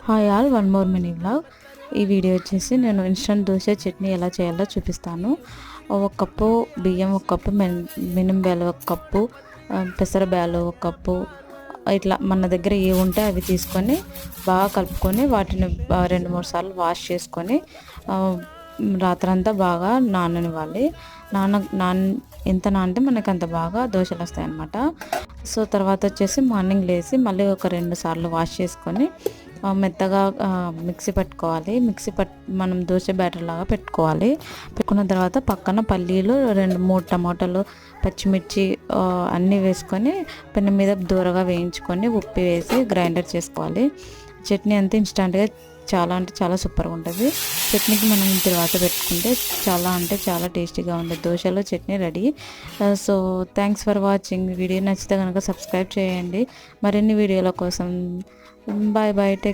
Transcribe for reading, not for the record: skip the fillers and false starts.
Hi all, one more mini vlog. ఈ video వచ్చేసి నేను ఇన్స్టంట్ దోశ చట్నీ ఎలా చేయాలో చూపిస్తాను. ఒక కప్పు బియ్యం, ఒక కప్పు మినం బేలు, ఒక కప్పు పెసర బేలు, ఒక కప్పు ఇట్లా మన దగ్గర ఏ ఉంటే అవి తీసుకొని బాగా కలుపుకొని వాటిని 2-3 సార్లు వాష్ చేసుకొని రాత్రంతా బాగా నాననివ్వాలి. ఎంత నానితే మనకు అంత బాగా దోశలు వస్తాయి అన్నమాట. సో తర్వాత వచ్చేసి మార్నింగ్ లేచి మళ్ళీ ఒక 2 సార్లు వాష్ చేసుకొని మెత్తగా మిక్సీ పట్టుకోవాలి. మనం దోశ బ్యాటర్ లాగా పెట్టుకోవాలి. పెట్టుకున్న తర్వాత పక్కన పల్లీలు 2-3 టమాటాలు, పచ్చిమిర్చి అన్నీ వేసుకొని పెనం మీద దూరగా వేయించుకొని ఉప్పు వేసి గ్రైండర్ చేసుకోవాలి. చట్నీ అంతా ఇన్స్టెంట్గా చాలా సూపర్గా ఉంటుంది. చట్నీకి మనం తర్వాత పెట్టుకుంటే చాలా టేస్టీగా ఉంటుంది. దోశలో chutney ready. So thanks for watching. Video నచ్చితే కనుక సబ్స్క్రైబ్ చేయండి. మరిన్ని వీడియోల కోసం బాయ్. టేక్